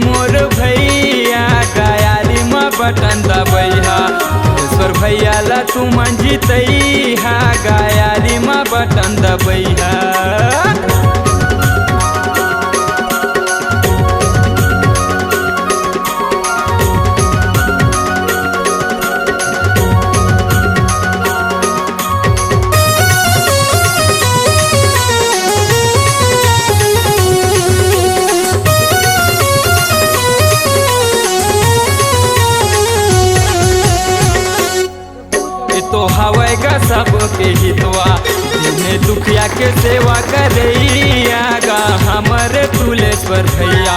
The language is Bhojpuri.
मोर भैया गयाली में बटन दबैहा ईश्वर भैया ला तू मन जीतैहा गयाली में बटन दबैहा। तो हवेगा सबके हितवा जिन्हें दुखिया के सेवा करैया गा हमरे तुलेश्वर भैया।